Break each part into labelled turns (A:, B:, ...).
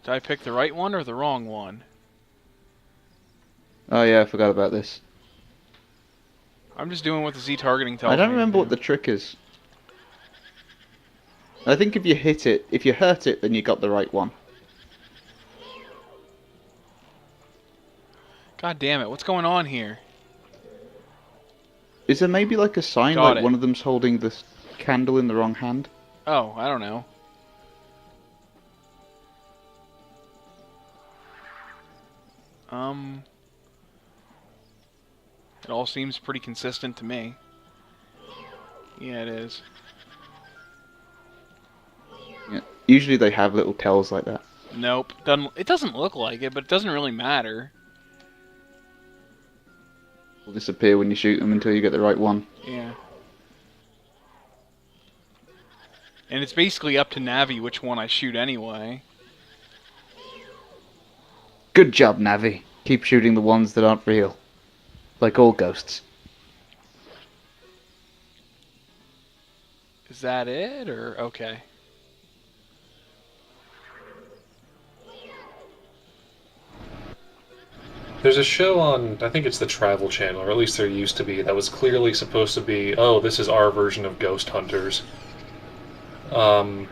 A: Did I pick the right one or the wrong one?
B: Oh yeah, I forgot about this.
A: I'm just doing what the Z targeting
B: I
A: tells
B: don't
A: me to
B: remember what
A: do.
B: the trick is. I think if you hit it, if you hurt it, then you got the right one.
A: God damn it, what's going on here?
B: Is there maybe like a sign,
A: Got
B: like
A: it.
B: one of them's holding the candle in the wrong hand?
A: Oh, I don't know. Um, it all seems pretty consistent to me. Yeah, it is.
B: Yeah. Usually they have little tells like that.
A: Nope. It doesn't look like it, but it doesn't really matter.
B: Will disappear when you shoot them until you get the right one.
A: Yeah. And it's basically up to Navi which one I shoot anyway.
B: Good job, Navi. Keep shooting the ones that aren't real. Like all ghosts.
A: Is that it, or okay?
C: There's a show on, I think it's the Travel Channel, or at least there used to be, that was clearly supposed to be, oh, this is our version of Ghost Hunters. Um,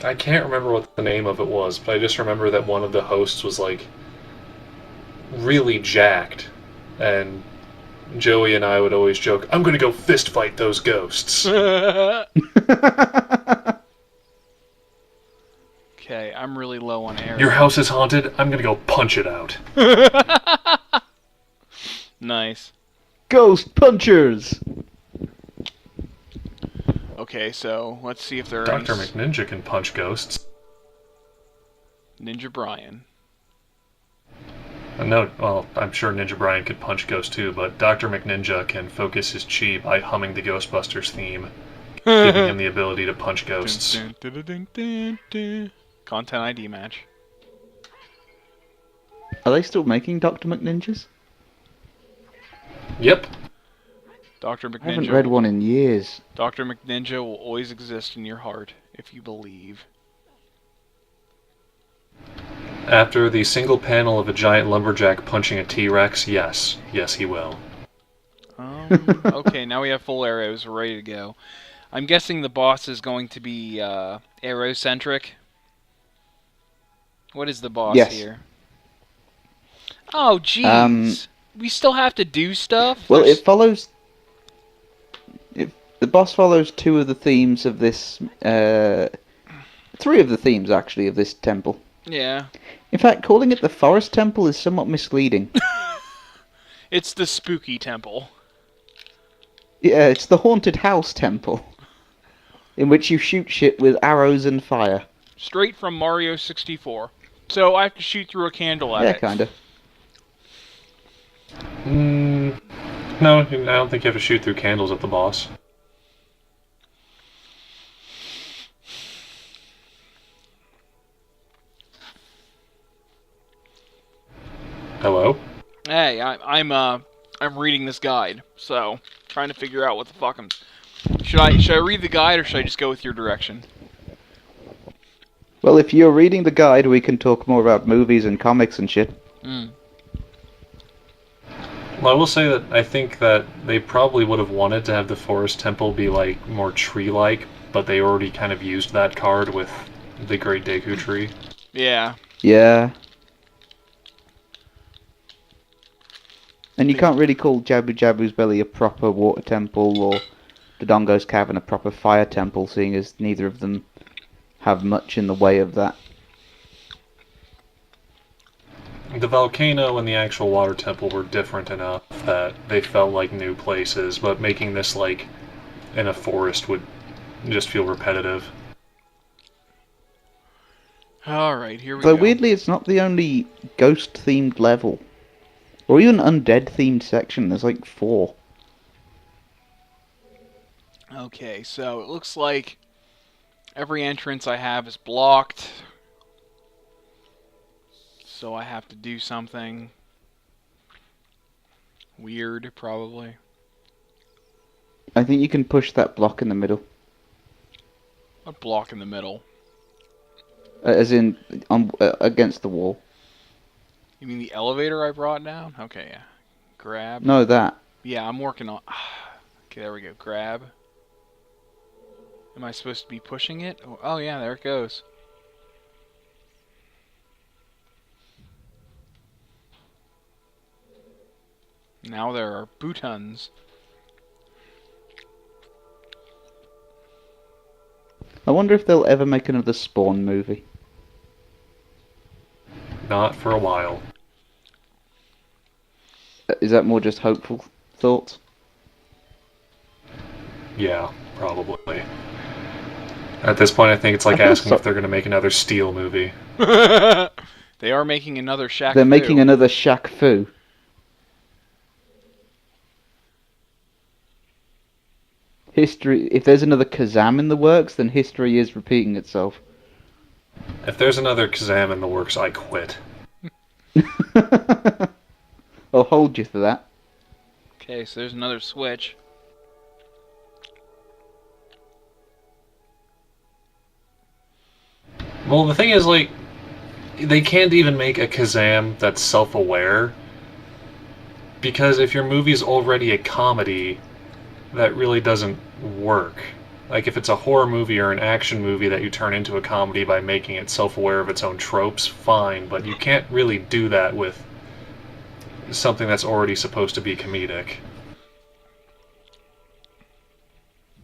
C: I can't remember what the name of it was, but I just remember that one of the hosts was like really jacked, and Joey and I would always joke, "I'm gonna go fist fight those ghosts."
A: Okay, I'm really low on air.
C: Your house is haunted. I'm gonna go punch it out.
A: Nice.
B: Ghost punchers!
A: Okay, so let's see if there are
C: Dr.
A: any...
C: McNinja can punch ghosts.
A: Ninja Brian.
C: No, well, I'm sure Ninja Brian could punch ghosts too, but Dr. McNinja can focus his chi by humming the Ghostbusters theme, giving him the ability to punch ghosts.
A: Dun, dun, dun, dun, dun, dun. Content ID match.
B: Are they still making Dr. McNinjas?
C: Yep.
A: Dr.
B: I haven't
A: McNinja.
B: read one in years.
A: Dr. McNinja will always exist in your heart if you believe.
C: After the single panel of a giant lumberjack punching a T-Rex, yes. Yes, he will.
A: Okay, now we have full arrows. We're ready to go. I'm guessing the boss is going to be arrow-centric. What is the boss
B: Yes.
A: here? Oh, jeez. We still have to do stuff?
B: Well, it follows... the boss follows two of the themes of this... three of the themes, actually, of this temple.
A: Yeah.
B: In fact, calling it the Forest Temple is somewhat misleading.
A: It's the spooky temple.
B: Yeah, it's the Haunted House Temple. In which you shoot shit with arrows and fire.
A: Straight from Mario 64. So I have to shoot through a candle at
B: Yeah,
A: it.
B: kinda.
C: No, I don't think you have to shoot through candles at the boss. Hello?
A: Hey, I'm reading this guide, so trying to figure out what the fuck I'm... Should I read the guide or should I just go with your direction?
B: Well, if you're reading the guide, we can talk more about movies and comics and shit.
A: Mm.
C: Well, I will say that I think that they probably would have wanted to have the Forest Temple be, like, more tree-like, but they already kind of used that card with the Great Deku Tree.
A: Yeah.
B: Yeah. And you can't really call Jabu Jabu's Belly a proper water temple or Dodongo's Cavern a proper fire temple, seeing as neither of them have much in the way of that.
C: The volcano and the actual water temple were different enough that they felt like new places, but making this, like, in a forest would just feel repetitive.
A: Alright, here we
B: Though
A: go.
B: weirdly, it's not the only ghost-themed level. Or even undead-themed section. There's like 4.
A: Okay, so it looks like every entrance I have is blocked. So I have to do something weird, probably.
B: I think you can push that block in the middle.
A: A block in the middle.
B: As in, on against the wall.
A: You mean the elevator I brought down? Okay, yeah. Grab.
B: No, that.
A: Yeah, I'm working on... Okay, there we go. Grab. Am I supposed to be pushing it? Oh yeah, there it goes. Now there are boutons.
B: I wonder if they'll ever make another Spawn movie.
C: Not for a while.
B: Is that more just hopeful thoughts?
C: Yeah, probably. At this point, I think it's like
B: I feel
C: asking
B: so-
C: if they're going to make another Steel movie.
A: They are making another Shaq
B: They're
A: Fu.
B: making another Shaq Fu. History. If there's another Kazam in the works, then history is repeating itself.
C: If there's another Kazam in the works, I quit.
B: I'll hold you for that.
A: Okay, so there's another switch.
C: Well, the thing is, like, they can't even make a Kazam that's self-aware, because if your movie's already a comedy, that really doesn't work. Like, if it's a horror movie or an action movie that you turn into a comedy by making it self-aware of its own tropes, fine, but you can't really do that with something that's already supposed to be comedic.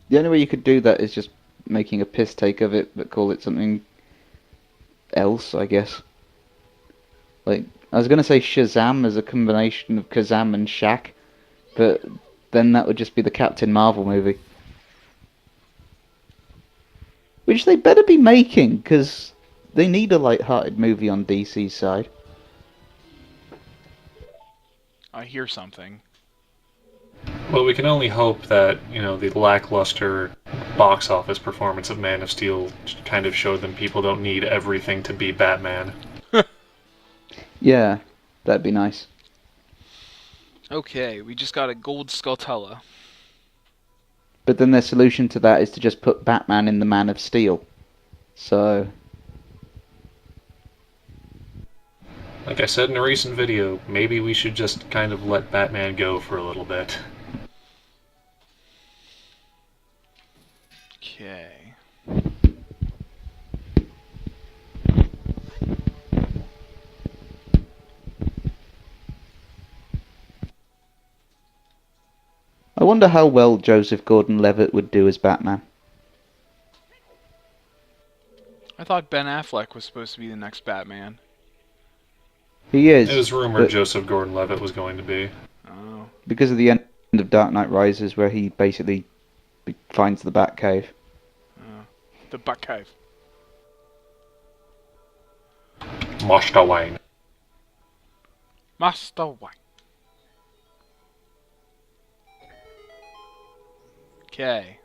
B: The only way you could do that is just making a piss take of it, but call it something else, I guess. Like, I was going to say Shazam as a combination of Kazam and Shaq, but then that would just be the Captain Marvel movie. Which they better be making, because they need a light-hearted movie on DC's side.
A: I hear something.
C: Well, we can only hope that, the lackluster box office performance of Man of Steel kind of showed them people don't need everything to be Batman.
B: Yeah, that'd be nice.
A: Okay, we just got a gold Skulltula.
B: But then their solution to that is to just put Batman in the Man of Steel. So...
C: Like I said in a recent video, maybe we should just kind of let Batman go for a little bit.
A: Okay.
B: I wonder how well Joseph Gordon-Levitt would do as Batman.
A: I thought Ben Affleck was supposed to be the next Batman.
B: He is.
C: It was rumored
B: but
C: Joseph Gordon-Levitt was going to be.
A: Oh.
B: because of the end of Dark Knight Rises, where he basically finds the Batcave.
A: The Batcave.
C: Master Wayne.
A: Master Wayne. Okay.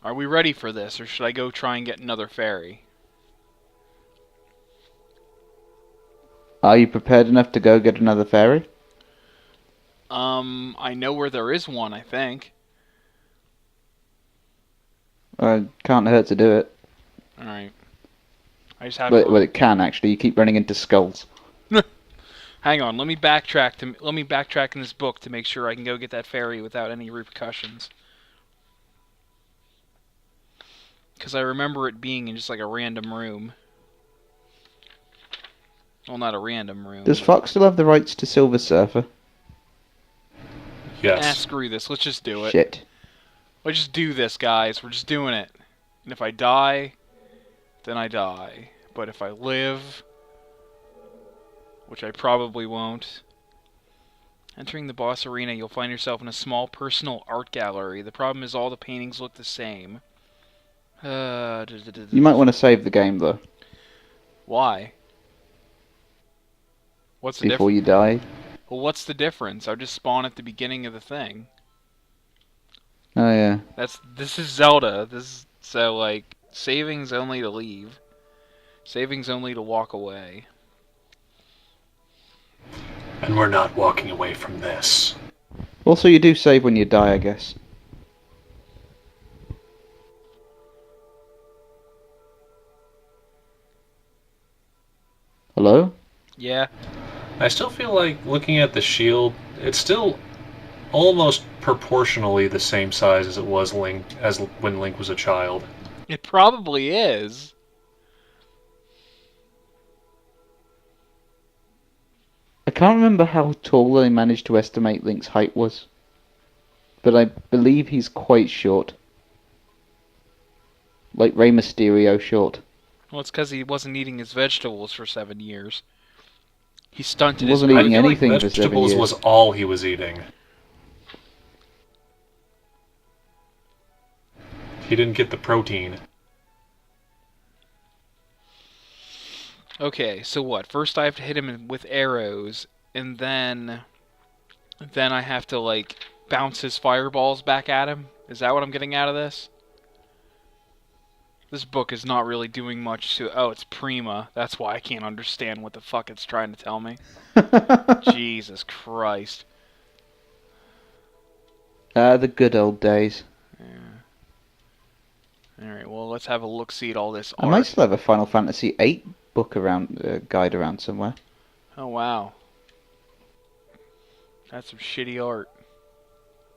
A: Are we ready for this, or should I go try and get another ferry?
B: Are you prepared enough to go get another ferry?
A: I know where there is one, I think.
B: Can't hurt to do it.
A: Alright. I just have
B: Well, it can actually. You keep running into skulls.
A: Hang on, let me backtrack in this book to make sure I can go get that ferry without any repercussions. Because I remember it being in just like a random room. Well, not a random room.
B: Does Fox still have the rights to Silver Surfer?
C: Yes.
A: Screw this. Let's just do it.
B: Shit.
A: Let's just do this, guys. We're just doing it. And if I die, then I die. But if I live, which I probably won't, entering the boss arena, you'll find yourself in a small personal art gallery. The problem is all the paintings look the same.
B: You might want to save the game, though,
A: Why? What's the
B: before
A: difference?
B: you die.
A: Well, what's the difference? I'll just spawn at the beginning of the thing.
B: Oh, yeah.
A: This is Zelda. So like savings only to leave. Savings only to walk away.
C: And we're not walking away from this.
B: Also, you do save when you die, I guess. Hello?
A: Yeah.
C: I still feel like looking at the shield, it's still almost proportionally the same size as it was when Link was a child.
A: It probably is.
B: I can't remember how tall they managed to estimate Link's height was, but I believe he's quite short. Like Rey Mysterio short.
A: Well, it's because he wasn't eating his vegetables for 7 years. He stunted
B: He
A: his
B: wasn't
A: growth.
B: eating
C: I feel like
B: anything for 7
C: vegetables
B: years.
C: was all he was eating. He didn't get the protein.
A: Okay, so what? First I have to hit him with arrows, and then I have to, like, bounce his fireballs back at him? Is that what I'm getting out of this? This book is not really doing much to... Oh, it's Prima. That's why I can't understand what the fuck it's trying to tell me. Jesus Christ.
B: The good old days.
A: Yeah. Alright, well, let's have a look-see at all this
B: I
A: art.
B: might still have a Final Fantasy VIII book around, guide around somewhere.
A: Oh, wow. That's some shitty art.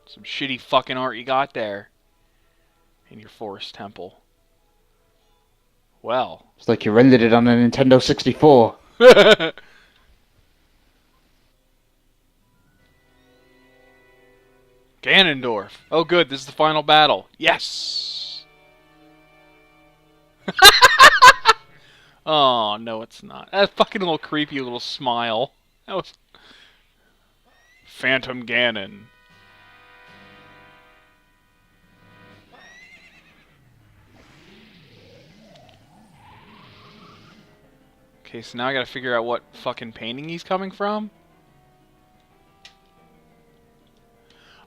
A: Some shitty fucking art you got there. In your forest temple. Well.
B: It's like you rendered it on a Nintendo 64.
A: Ganondorf. Oh, good. This is the final battle. Yes! Oh, no, it's not. That fucking little creepy little smile. That was... Phantom Ganon. Okay, so now I gotta figure out what fucking painting he's coming from.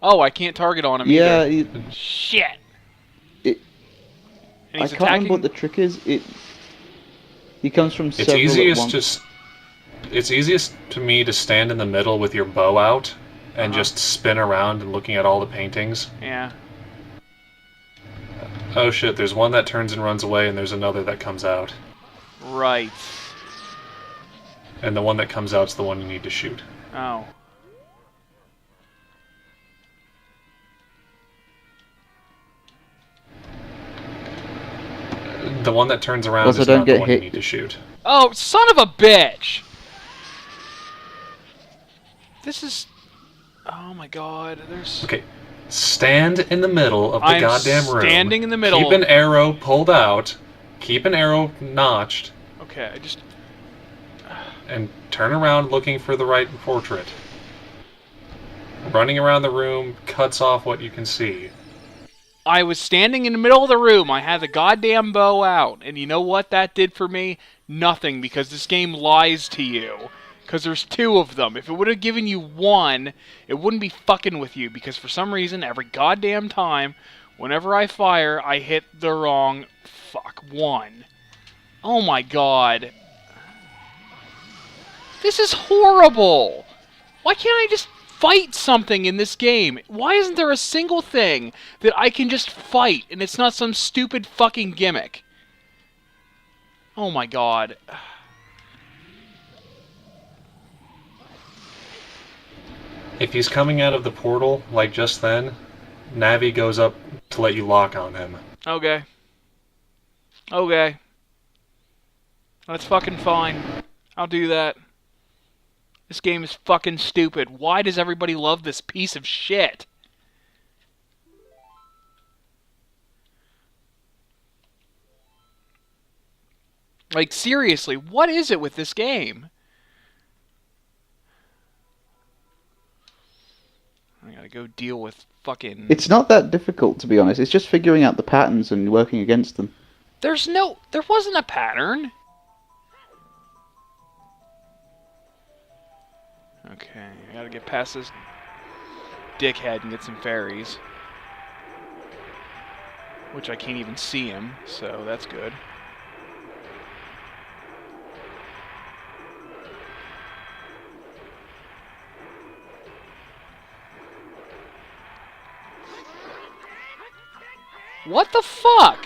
A: Oh, I can't target on him
B: Yeah,
A: either. Shit!
B: It-
A: And he's
B: I can't remember
A: attacking...
B: what the trick is. He comes from
C: It's
B: several
C: easiest
B: at once.
C: it's easiest to me to stand in the middle with your bow out and just spin around and looking at all the paintings.
A: Yeah.
C: Oh shit, there's one that turns and runs away and there's another that comes out.
A: Right.
C: And the one that comes out's the one you need to shoot.
A: Oh.
C: The one that turns around
B: Also,
C: is
B: don't
C: not the
B: get
C: one you
B: hit.
C: need to shoot.
A: Oh, son of a bitch! This is... Oh my god, there's...
C: Okay, stand in the middle of the
A: I'm
C: goddamn room.
A: standing in the middle.
C: Keep an arrow pulled out. Keep an arrow notched.
A: Okay, I just...
C: And turn around looking for the right portrait. Running around the room cuts off what you can see.
A: I was standing in the middle of the room. I had the goddamn bow out. And you know what that did for me? Nothing, because this game lies to you. Because there's two of them. If it would have given you one, it wouldn't be fucking with you. Because for some reason, every goddamn time, whenever I fire, I hit the wrong... one. Oh my god. This is horrible! Why can't I just fight something in this game? Why isn't there a single thing that I can just fight and it's not some stupid fucking gimmick? Oh my god.
C: If he's coming out of the portal, like just then, Navi goes up to let you lock on him.
A: Okay. Okay. That's fucking fine. I'll do that. This game is fucking stupid. Why does everybody love this piece of shit? Like, seriously, what is it with this game? I gotta go deal with fucking...
B: It's not that difficult, to be honest. It's just figuring out the patterns and working against them.
A: There wasn't a pattern. Okay, I gotta get past this dickhead and get some fairies. Which I can't even see him, so that's good. What the fuck?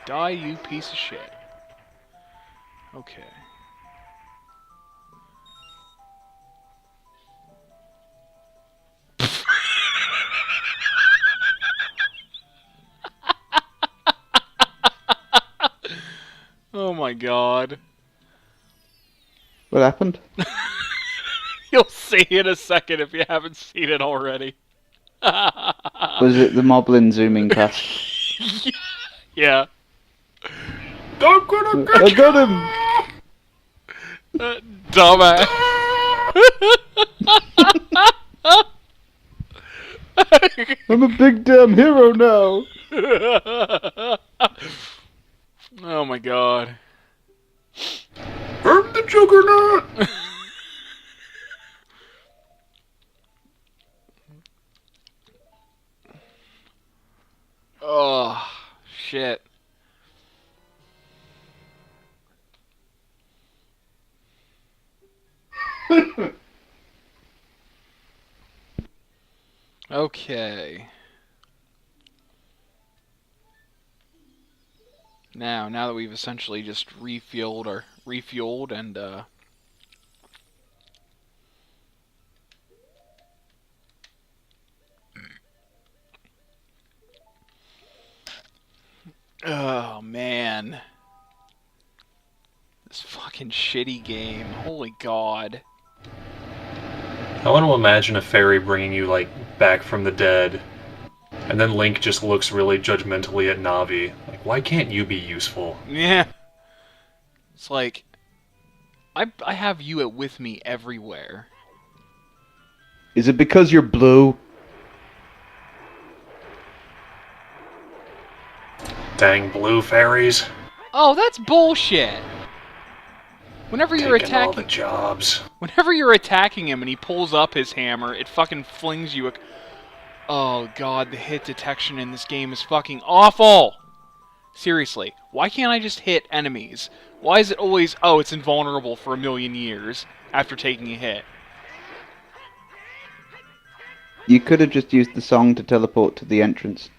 A: Die, you piece of shit. Okay. Oh my god.
B: What happened?
A: You'll see in a second if you haven't seen it already.
B: Was it the Moblin zooming past?
A: Yeah.
C: I'm gonna
B: I got him!
A: Dumbass.
B: I'm a big damn hero now!
A: Oh my god.
C: I'm the Juggernaut!
A: Oh, shit. Okay. Now that we've essentially just refueled and oh man. This fucking shitty game. Holy god.
C: I want to imagine a fairy bringing you, like, back from the dead, and then Link just looks really judgmentally at Navi. Like, why can't you be useful?
A: Yeah. It's like I have you with me everywhere.
B: Is it because you're blue?
C: Dang blue fairies.
A: Oh, that's bullshit. Whenever you're
C: Taking all the
A: attacking
C: jobs.
A: Whenever you're attacking him and he pulls up his hammer, it fucking flings you a... Oh god, the hit detection in this game is fucking awful! Seriously, why can't I just hit enemies? Why is it always, oh, it's invulnerable for a million years after taking a hit?
B: You could have just used the song to teleport to the entrance.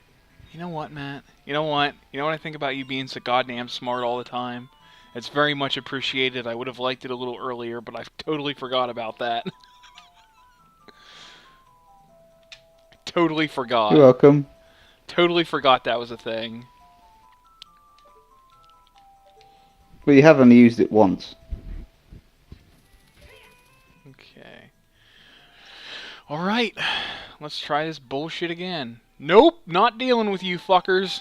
A: You know what, Matt? You know what? You know what I think about you being so goddamn smart all the time? It's very much appreciated. I would have liked it a little earlier, but I totally forgot about that. Totally forgot.
B: You're welcome.
A: Totally forgot that was a thing.
B: Well, you have only used it once.
A: Okay. Alright. Let's try this bullshit again. Nope! Not dealing with you fuckers.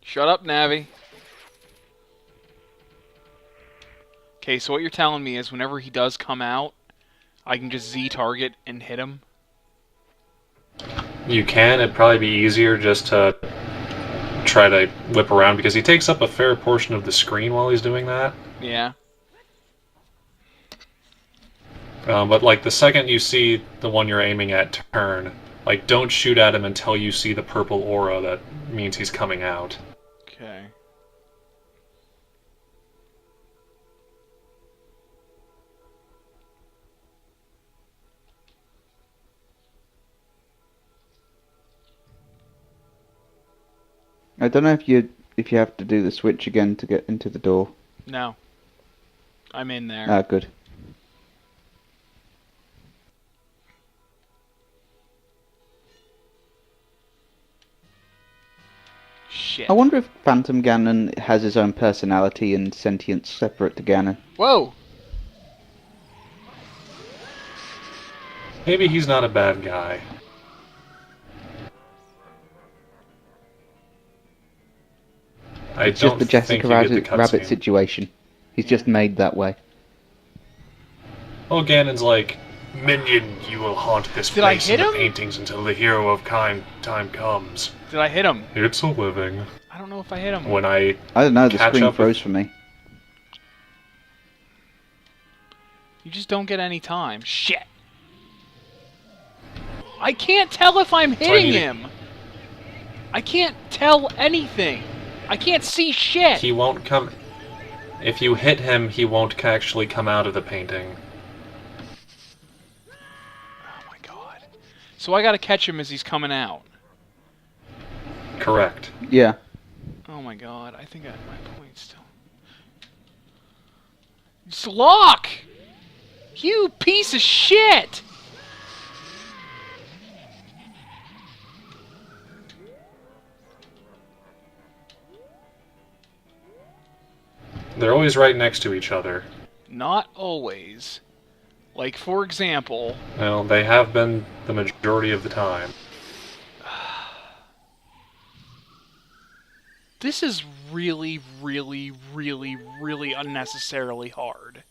A: Shut up, Navi. Okay, so what you're telling me is whenever he does come out, I can just Z-target and hit him?
C: You can. It'd probably be easier just to try to whip around, because he takes up a fair portion of the screen while he's doing that.
A: Yeah.
C: But, like, the second you see the one you're aiming at turn, like, don't shoot at him until you see the purple aura that means he's coming out.
A: Okay.
B: I don't know if you have to do the switch again to get into the door.
A: No. I'm in there.
B: Ah, good.
A: Shit.
B: I wonder if Phantom Ganon has his own personality and sentience separate to Ganon.
A: Whoa!
C: Maybe he's not a bad guy.
B: It's just the Jessica Rabbit situation. He's just made that way.
C: Well, Ganon's like, minion, you will haunt this
A: Did I
C: place
A: hit
C: in the
A: him?
C: paintings until the hero of time comes.
A: Did I hit him?
C: It's a living.
A: I don't know if I hit him.
C: When I
B: don't know, the
C: catch
B: screen
C: up
B: froze
C: with-
B: for me.
A: You just don't get any time. Shit! I can't tell if I'm
C: why I
A: hitting
C: need to-
A: him! I can't tell anything! I can't see shit!
C: He won't come... If you hit him, he won't actually come out of the painting.
A: Oh my god. So I gotta catch him as he's coming out.
C: Correct.
B: Yeah.
A: Oh my god, I think I have my point still. Slock! You piece of shit!
C: They're always right next to each other.
A: Not always. Like, for example...
C: Well, they have been the majority of the time.
A: This is really, really, really, really unnecessarily hard.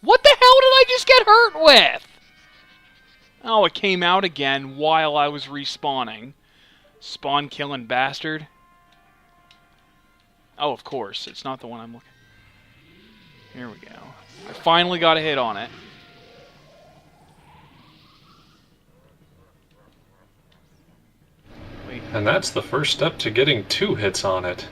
A: What the hell did I just get hurt with? Oh, it came out again while I was respawning. Spawn killing bastard. Oh, of course. It's not the one I'm looking... Here we go. I finally got a hit on it. Wait.
C: And that's the first step to getting 2 hits on it.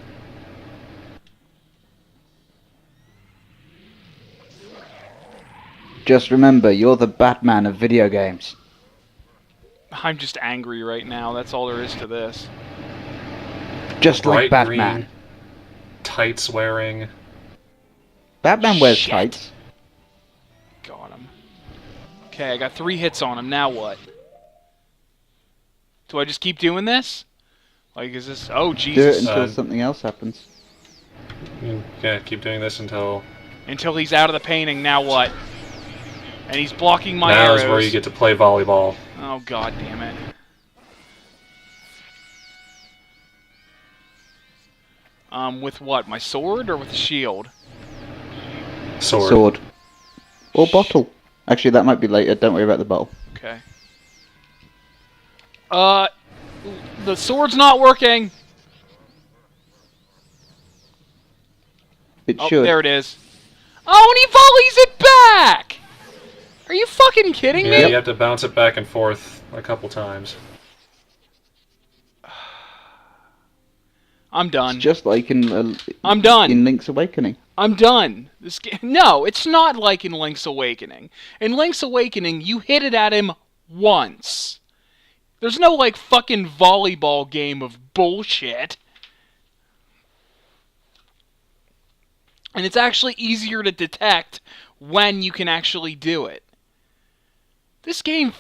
B: Just remember, you're the Batman of video games.
A: I'm just angry right now. That's all there is to this.
B: Just like
C: Bright
B: Batman.
C: green, tights wearing.
B: Batman wears
A: Shit.
B: tights.
A: Got him. Okay, I got 3 hits on him. Now what? Do I just keep doing this? Like, is this... Oh,
B: Do it
A: Jesus.
B: until something else happens.
C: Yeah, keep doing this until...
A: Until he's out of the painting, now what? And he's blocking my
C: now
A: arrows.
C: is where you get to play volleyball.
A: Oh, god damn it. With what? My sword or with the shield?
C: Sword.
B: Or bottle. Actually, that might be later. Don't worry about the bottle.
A: Okay. The sword's not working!
B: It
A: Oh,
B: should.
A: there it is. Oh, and he volleys it back! Are you fucking kidding
C: Yeah,
A: me?
C: you have to bounce it back and forth a couple times.
A: I'm done.
B: It's just like in
A: I'm done.
B: in Link's Awakening.
A: I'm done. This game. No, it's not like in Link's Awakening. In Link's Awakening, you hit it at him once. There's no, like, fucking volleyball game of bullshit. And it's actually easier to detect when you can actually do it. This game,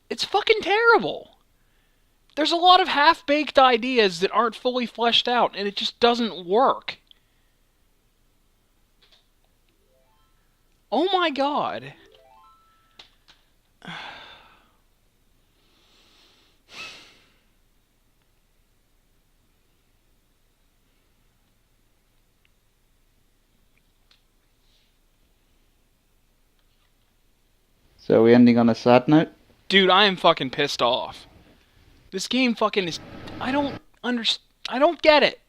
A: it's fucking terrible. There's a lot of half-baked ideas that aren't fully fleshed out, and it just doesn't work. Oh my god.
B: So are we ending on a sad note?
A: Dude, I am fucking pissed off. This game fucking is... I don't get it.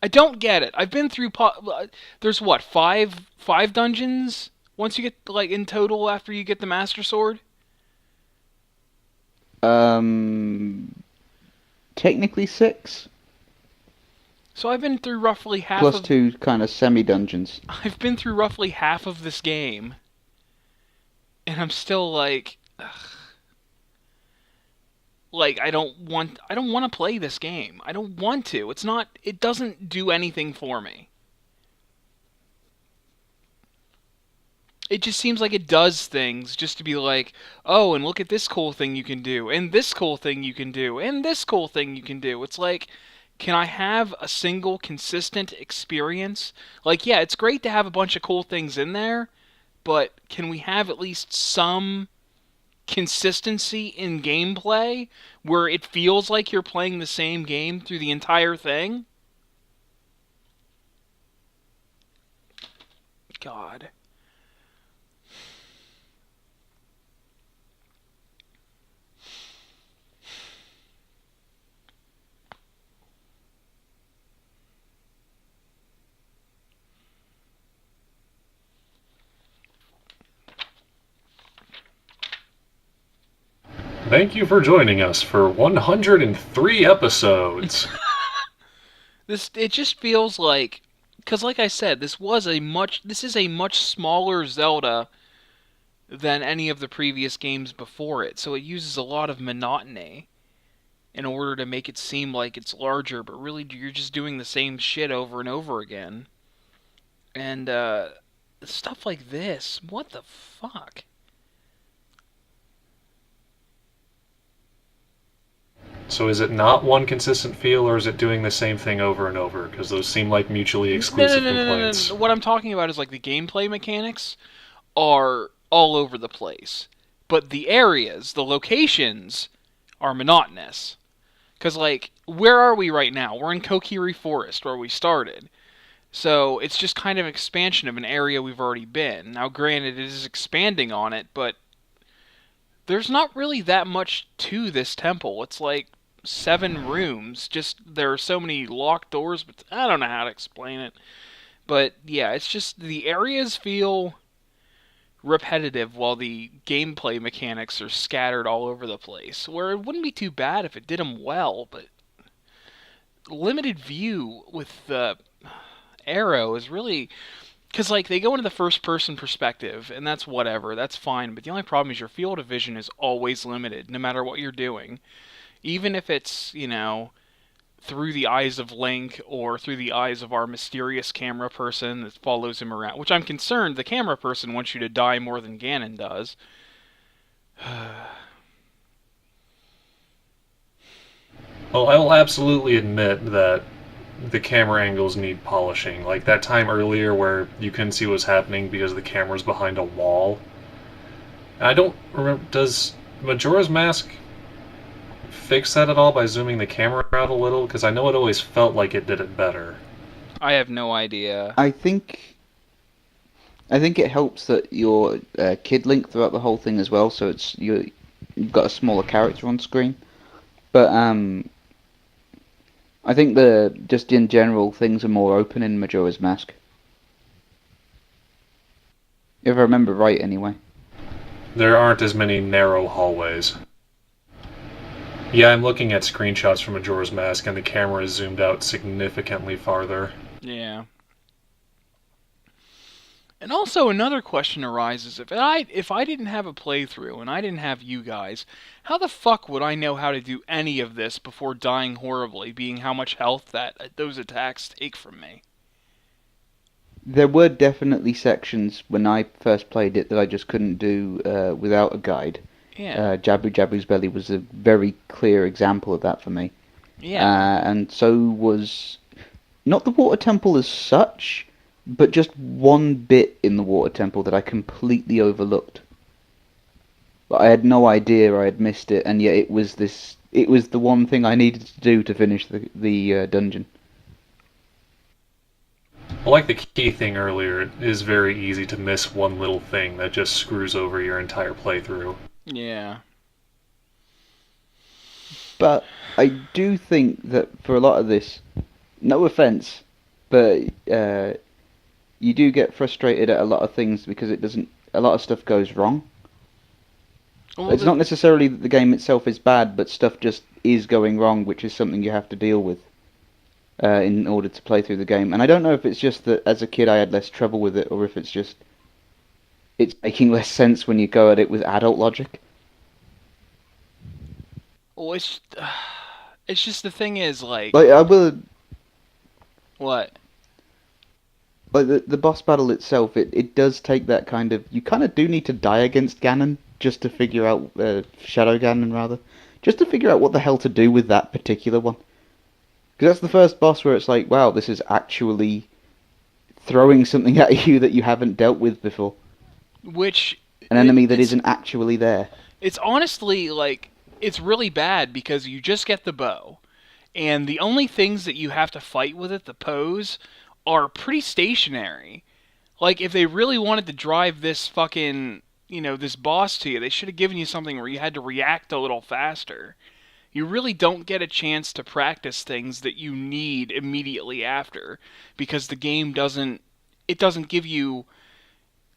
A: I don't get it. I've been through... There's what, five dungeons? Once you get, like, in total after you get the Master Sword?
B: Technically 6.
A: So I've been through roughly half
B: Plus
A: of...
B: 2 kind of semi-dungeons.
A: I've been through roughly half of this game. And I'm still like... Ugh. Like, I don't want to play this game. I don't want to. It doesn't do anything for me. It just seems like it does things just to be like, oh, and look at this cool thing you can do, and this cool thing you can do, and this cool thing you can do. It's like, can I have a single consistent experience? Like, yeah, it's great to have a bunch of cool things in there, but can we have at least some consistency in gameplay where it feels like you're playing the same game through the entire thing? God.
C: Thank you for joining us for 103 episodes.
A: It just feels like, because like I said, this is a much smaller Zelda than any of the previous games before it, so it uses a lot of monotony in order to make it seem like it's larger, but really you're just doing the same shit over and over again. And stuff like this, what the fuck?
C: So is it not one consistent feel, or is it doing the same thing over and over? Because those seem like mutually exclusive complaints.
A: No. What I'm talking about is like the gameplay mechanics are all over the place. But the areas, the locations, are monotonous. Because, like, where are we right now? We're in Kokiri Forest, where we started. So it's just kind of expansion of an area we've already been. Now, granted, it is expanding on it, but there's not really that much to this temple. It's like 7 rooms. Just there are so many locked doors, but I don't know how to explain it. But yeah, it's just the areas feel repetitive while the gameplay mechanics are scattered all over the place. Where it wouldn't be too bad if it did them well, but limited view with the arrow is really, because like they go into the first person perspective and that's whatever, that's fine, but the only problem is your field of vision is always limited no matter what you're doing, even if it's, through the eyes of Link or through the eyes of our mysterious camera person that follows him around, which I'm concerned the camera person wants you to die more than Ganon does.
C: Well, I will absolutely admit that the camera angles need polishing. Like that time earlier where you couldn't see what was happening because the camera's behind a wall. I don't remember. Does Majora's Mask fix that at all by zooming the camera out a little? Because I know it always felt like it did it better.
A: I have no idea.
B: I think it helps that you're Kid Link throughout the whole thing as well, so you've got a smaller character on screen. But I think just in general things are more open in Majora's Mask. If I remember right, anyway.
C: There aren't as many narrow hallways. Yeah, I'm looking at screenshots from Majora's Mask, and the camera is zoomed out significantly farther.
A: Yeah. And also another question arises, if I didn't have a playthrough and I didn't have you guys, how the fuck would I know how to do any of this before dying horribly, being how much health those attacks take from me?
B: There were definitely sections when I first played it that I just couldn't do without a guide.
A: Yeah.
B: Jabu Jabu's Belly was a very clear example of that for me.
A: Yeah.
B: And so was not the Water Temple as such, but just one bit in the Water Temple that I completely overlooked. I had no idea I had missed it, and yet it was the one thing I needed to do to finish the dungeon.
C: Well, like the key thing earlier, it is very easy to miss one little thing that just screws over your entire playthrough.
A: Yeah.
B: But I do think that for a lot of this, no offense, but you do get frustrated at a lot of things because a lot of stuff goes wrong.
A: Well,
B: it's not necessarily that the game itself is bad, but stuff just is going wrong, which is something you have to deal with in order to play through the game. And I don't know if it's just that as a kid I had less trouble with it, or if it's just it's making less sense when you go at it with adult logic.
A: Well, it's just the thing is, like
B: I will.
A: What?
B: Like the boss battle itself, it does take that kind of... You kind of do need to die against Ganon just to figure out... Shadow Ganon, rather. Just to figure out what the hell to do with that particular one. Because that's the first boss where it's like, wow, this is actually throwing something at you that you haven't dealt with before. An enemy that isn't actually there.
A: It's honestly, like, it's really bad because you just get the bow. And the only things that you have to fight with it, the pose, are pretty stationary. Like, if they really wanted to drive this fucking, this boss to you, they should have given you something where you had to react a little faster. You really don't get a chance to practice things that you need immediately after, because the game doesn't give you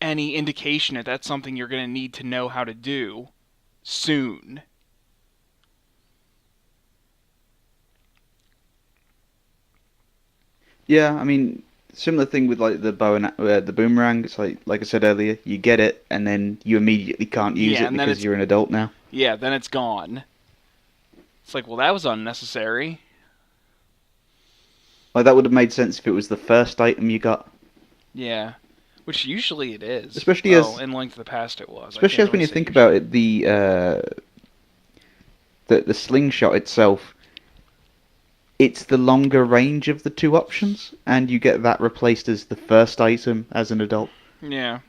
A: any indication that that's something you're going to need to know how to do soon.
B: Yeah, I mean, similar thing with like the bow and the boomerang. It's like I said earlier, you get it and then you immediately can't use
A: Yeah,
B: it
A: and then
B: because
A: it's
B: you're an adult now.
A: yeah, then it's gone. It's like, well, that was unnecessary.
B: Like that would have made sense if it was the first item you got.
A: Yeah, which usually it is.
B: Especially
A: Well,
B: as
A: in Link to the Past it was. I
B: especially
A: can't
B: as when
A: really
B: you
A: say
B: think
A: usually.
B: about it, the slingshot itself, it's the longer range of the two options, and you get that replaced as the first item as an adult.
A: Yeah.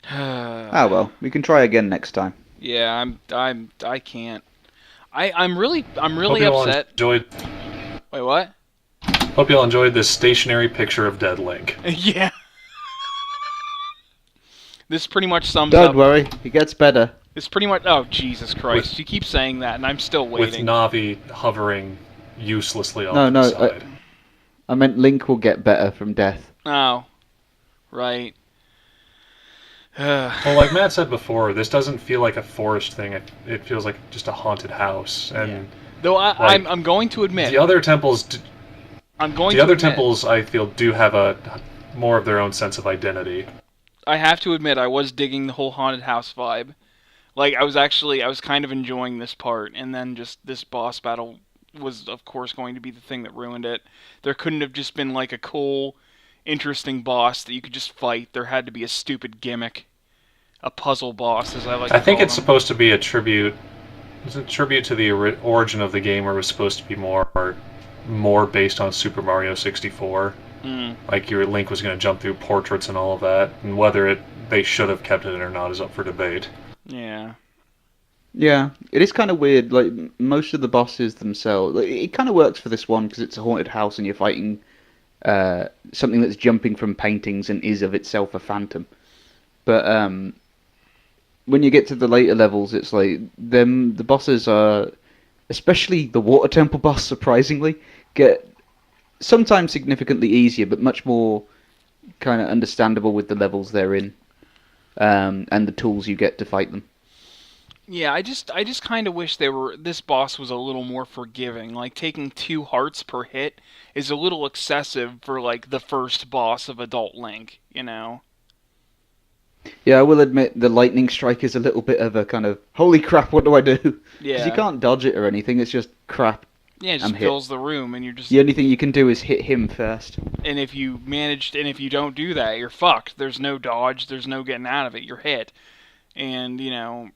B: Ah well, we can try again next time.
A: Yeah, I can't. I'm
C: Hope
A: really
C: you all
A: upset.
C: enjoyed.
A: Wait, what?
C: Hope you all enjoyed this stationary picture of Dead Link.
A: Yeah. This pretty much sums
B: Don't
A: up.
B: worry, it gets better.
A: This pretty much. Oh, Jesus Christ!
C: With
A: You keep saying that, and I'm still
C: with
A: waiting.
C: Navi hovering uselessly off
B: No,
C: to the
B: no,
C: side.
B: I meant Link will get better from death.
A: Oh, right.
C: Well, like Matt said before, this doesn't feel like a forest thing. It feels like just a haunted house. And
A: Yeah. Though
C: like,
A: I'm going to admit.
C: the other temples,
A: I'm going
C: the
A: to
C: other
A: admit.
C: temples, I feel, do have a more of their own sense of identity.
A: I have to admit, I was digging the whole haunted house vibe. Like, I was kind of enjoying this part, and then just this boss battle was, of course, going to be the thing that ruined it. There couldn't have just been, like, a cool, interesting boss that you could just fight. There had to be a stupid gimmick. A puzzle boss, as I like
C: I
A: to
C: think
A: call
C: it's
A: them.
C: supposed to be a tribute. It's a tribute to the origin of the game, where it was supposed to be more based on Super Mario 64.
A: Mm,
C: Like your Link was going to jump through portraits and all of that, and whether they should have kept it in or not is up for debate.
A: yeah.
B: Yeah, it is kind of weird. Like most of the bosses themselves, like, it kind of works for this one because it's a haunted house and you're fighting something that's jumping from paintings and is of itself a phantom. But when you get to the later levels, it's like the bosses are, especially the water temple boss, surprisingly, get sometimes significantly easier, but much more kind of understandable with the levels they're in, and the tools you get to fight them.
A: Yeah, I just kind of wish this boss was a little more forgiving. Like taking 2 hearts per hit is a little excessive for like the first boss of Adult Link, you know.
B: Yeah, I will admit the lightning strike is a little bit of a kind of holy crap, what do I do? Because you
A: Yeah.
B: can't dodge it or anything. It's just crap.
A: Yeah, it
B: I'm
A: just
B: hit.
A: fills the room and you're just
B: The only thing you can do is hit him first.
A: and if you don't do that, you're fucked. There's no dodge, there's no getting out of it. You're hit. And, you know,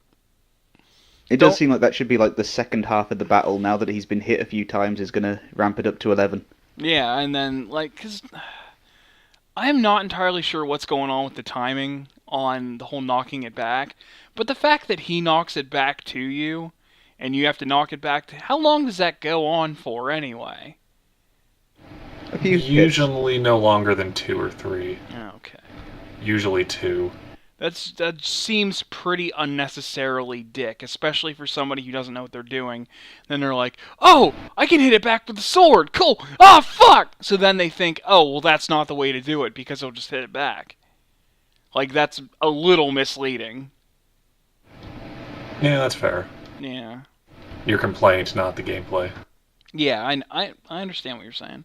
B: It does
A: don't
B: seem like that should be like the second half of the battle. Now that he's been hit a few times, is going to ramp it up to 11.
A: yeah, and then like cuz I'm not entirely sure what's going on with the timing on the whole knocking it back, but the fact that he knocks it back to you and you have to knock it back to how long does that go on for anyway?
B: A few hits.
C: Usually no longer than 2 or 3.
A: Okay.
C: Usually 2.
A: That seems pretty unnecessarily dick, especially for somebody who doesn't know what they're doing. Then they're like, "Oh, I can hit it back with the sword. Cool. Ah, fuck." So then they think, "Oh, well, that's not the way to do it because they'll just hit it back." Like that's a little misleading.
C: Yeah, that's fair.
A: Yeah.
C: Your complaint, not the gameplay.
A: Yeah, I understand what you're saying,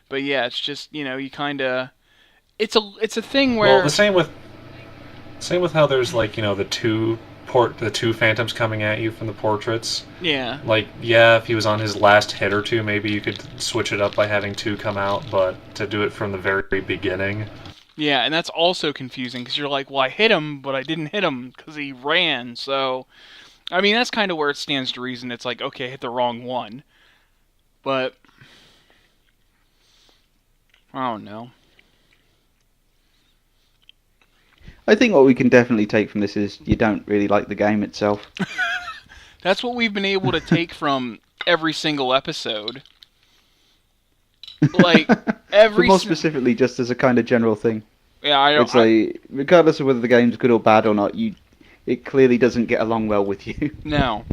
A: but yeah, it's just you kind of it's a thing
C: Well,
A: where
C: the same with how there's like the two phantoms coming at you from the portraits.
A: yeah
C: Like, yeah, if he was on his last hit or two, maybe you could switch it up by having 2 come out, but to do it from the very beginning,
A: yeah, and that's also confusing because you're like, well, I hit him, but I didn't hit him because he ran. So I mean, that's kind of where it stands to reason. It's like, okay, I hit the wrong one, but I don't know.
B: I think what we can definitely take from this is you don't really like the game itself.
A: That's what we've been able to take from every single episode. Like
B: But
A: every
B: more
A: s-
B: specifically, just as a kind of general thing.
A: yeah, I don't.
B: It's like, regardless of whether the game's good or bad or not, it clearly doesn't get along well with you.
A: No.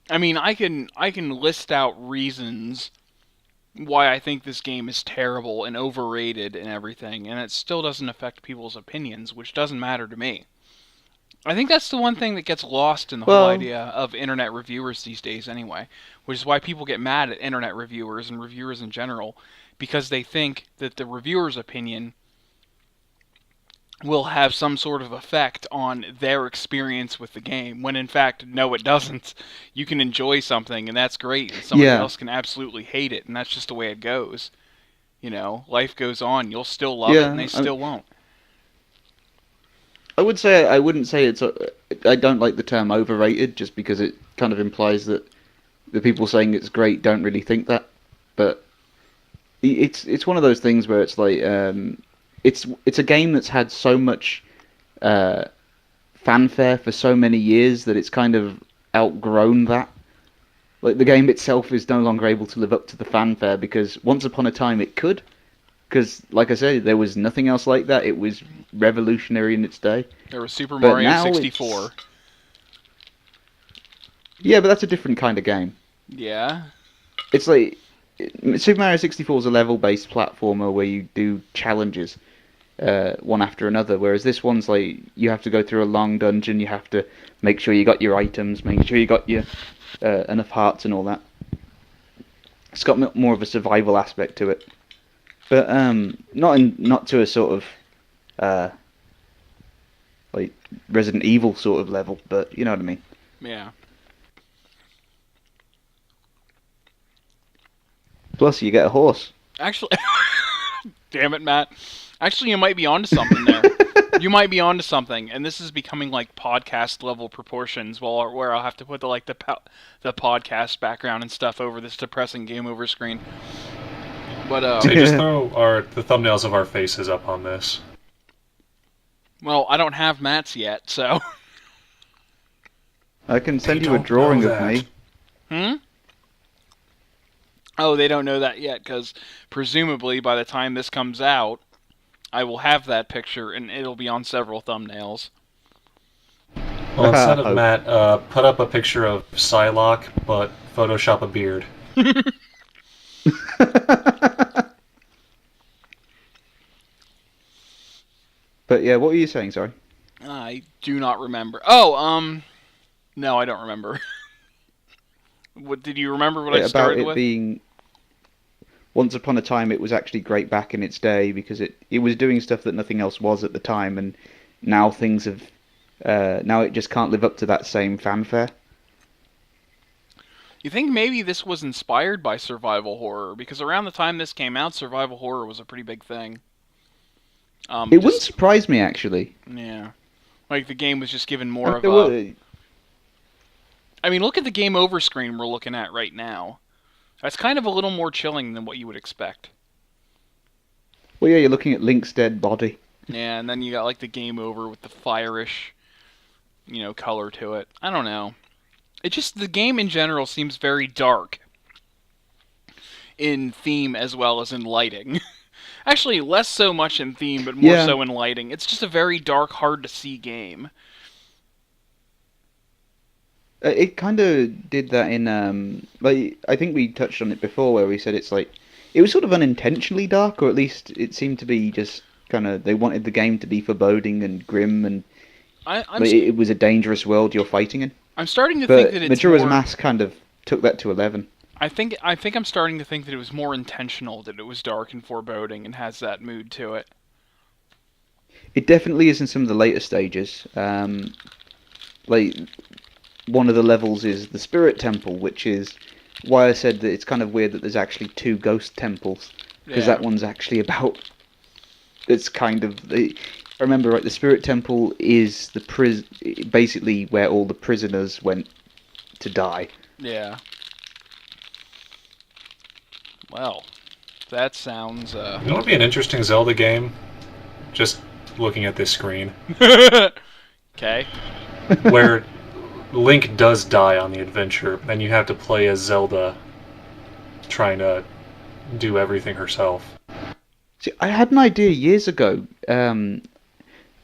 A: I mean, I can list out reasons why I think this game is terrible and overrated and everything, and it still doesn't affect people's opinions, which doesn't matter to me. I think that's the one thing that gets lost in the whole
B: Well,
A: idea of internet reviewers these days, anyway. Which is why people get mad at internet reviewers and reviewers in general, because they think that the reviewer's opinion will have some sort of effect on their experience with the game, when in fact, no, it doesn't. You can enjoy something, and that's great, and somebody
B: yeah.
A: else can absolutely hate it, and that's just the way it goes. You know, life goes on. You'll still love it, and
B: Yeah,
A: they still won't.
B: I would say I wouldn't say it's. I don't like the term overrated, just because it kind of implies that the people saying it's great don't really think that. But it's one of those things where it's like it's a game that's had so much fanfare for so many years that it's kind of outgrown that. Like the game itself is no longer able to live up to the fanfare because once upon a time it could. Because, like I said, there was nothing else like that. It was revolutionary in its day.
A: There was Super
B: But
A: Mario
B: now
A: 64.
B: Yeah, but that's a different kind of game.
A: Yeah.
B: It's like Super Mario 64 is a level-based platformer where you do challenges one after another, whereas this one's like you have to go through a long dungeon. You have to make sure you got your items, make sure you got your enough hearts and all that. It's got more of a survival aspect to it. But not to a sort of like Resident Evil sort of level, but you know what I mean.
A: Yeah.
B: Plus, you get a horse.
A: Actually, damn it, Matt. Actually, you might be onto something there. You might be onto something, and this is becoming like podcast level proportions, where I'll have to put the podcast background and stuff over this depressing game over screen. But
C: Say, just throw the thumbnails of our faces up on this.
A: well, I don't have Matt's yet, so.
B: I can send
C: They
B: you a
C: don't
B: drawing
C: know
B: of me.
A: Hmm? Oh, they don't know that yet, because presumably by the time this comes out, I will have that picture, and it'll be on several thumbnails.
C: Well, instead of Matt, put up a picture of Psylocke, but Photoshop a beard.
B: But yeah, what were you saying? Sorry.
A: I do not remember. Oh, no, I don't remember. What did you remember? What I
B: About
A: started
B: it
A: with?
B: being once upon a time, it was actually great back in its day because it was doing stuff that nothing else was at the time, and now things have now it just can't live up to that same fanfare.
A: You think maybe this was inspired by survival horror? Because around the time this came out, survival horror was a pretty big thing.
B: It wouldn't surprise me actually.
A: Yeah. Like the game was just given more of
B: There
A: a...
B: were-
A: I mean, look at the game over screen we're looking at right now. That's kind of a little more chilling than what you would expect.
B: Well, yeah, you're looking at Link's dead body.
A: Yeah, and then you got like the game over with the fire-ish, color to it. I don't know. It just, the game in general seems very dark. In theme as well as in lighting. Actually, less so much in theme, but more so in lighting. It's just a very dark, hard-to-see game.
B: It kind of did that in like I think we touched on it before, where we said it's like it was sort of unintentionally dark, or at least it seemed to be just kind of they wanted the game to be foreboding and grim, and it was a dangerous world you're fighting in.
A: I'm starting to think that it's
B: Majora's
A: more...
B: Mask kind of took that to 11.
A: I think I'm starting to think that it was more intentional, that it was dark and foreboding and has that mood to it.
B: It definitely is in some of the later stages. Like one of the levels is the Spirit Temple, which is why I said that it's kind of weird that there's actually two ghost temples, because that one's actually about. It's kind of I remember right. The Spirit Temple is basically where all the prisoners went to die.
A: Yeah. Well, that sounds.
C: You know what would be an interesting Zelda game? Just looking at this screen.
A: Okay.
C: Where Link does die on the adventure, and you have to play as Zelda trying to do everything herself.
B: See, I had an idea years ago.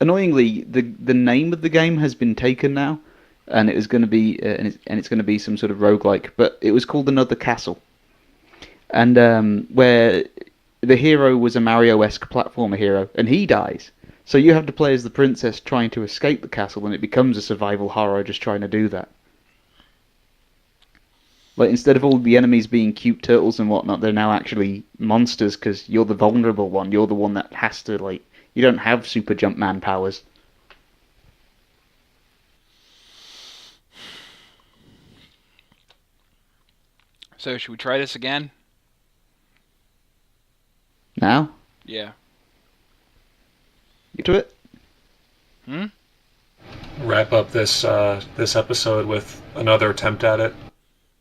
B: Annoyingly, the name of the game has been taken now, and it was going to be it's going to be some sort of roguelike, but it was called Another Castle, and where the hero was a Mario-esque platformer hero, and he dies. So you have to play as the princess trying to escape the castle, and it becomes a survival horror just trying to do that. Like, instead of all the enemies being cute turtles and whatnot, they're now actually monsters because you're the vulnerable one. You're the one that has to, like... You don't have super jump man powers.
A: So, should we try this again?
B: Now?
A: Yeah.
B: You do it?
A: Hmm?
C: Wrap up this this episode with another attempt at it.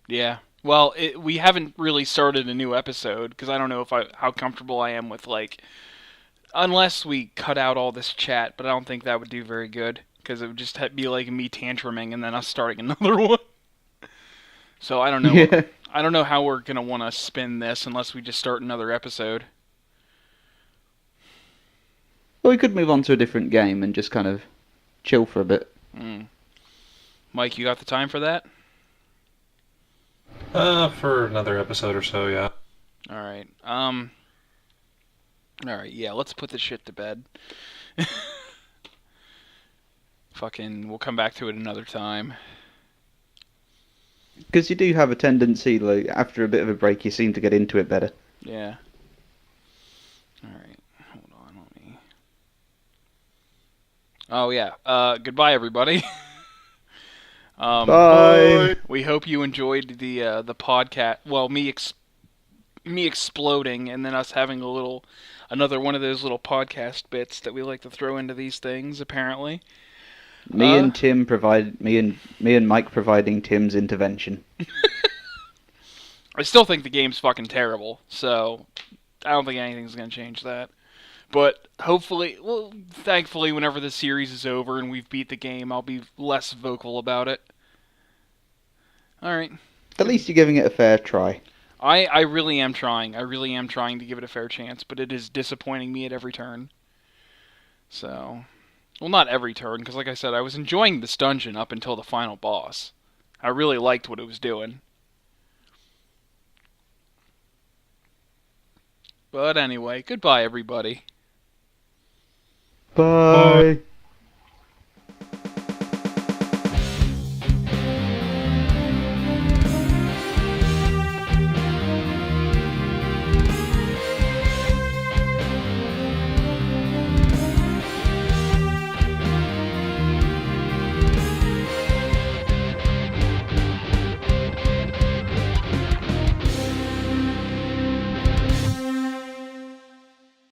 A: Yeah. Well, we haven't really started a new episode, because I don't know how comfortable I am with, like... Unless we cut out all this chat, but I don't think that would do very good, because it would just be like me tantruming and then us starting another one. So I don't know.
B: Yeah.
A: I don't know how we're gonna want to spin this unless we just start another episode.
B: Well, we could move on to a different game and just kind of chill for a bit.
A: Mike, you got the time for that?
C: For another episode or so, yeah.
A: Alright. Alright, yeah, let's put this shit to bed. Fucking, we'll come back to it another time.
B: Because you do have a tendency, like, after a bit of a break, you seem to get into it better.
A: Yeah. Alright, hold on, let me... Oh, yeah. Goodbye, everybody.
B: Bye!
A: We hope you enjoyed the podcast. Well, me exploding, and then us having another one of those little podcast bits that we like to throw into these things. Apparently,
B: Me and Mike providing Tim's intervention.
A: I still think the game's fucking terrible. So I don't think anything's gonna change that. But hopefully, well, thankfully, whenever the series is over and we've beat the game, I'll be less vocal about it. All right.
B: At least you're giving it a fair try.
A: I really am trying. I really am trying to give it a fair chance, but it is disappointing me at every turn. So, well, not every turn, because like I said, I was enjoying this dungeon up until the final boss. I really liked what it was doing. But anyway, goodbye, everybody.
B: Bye.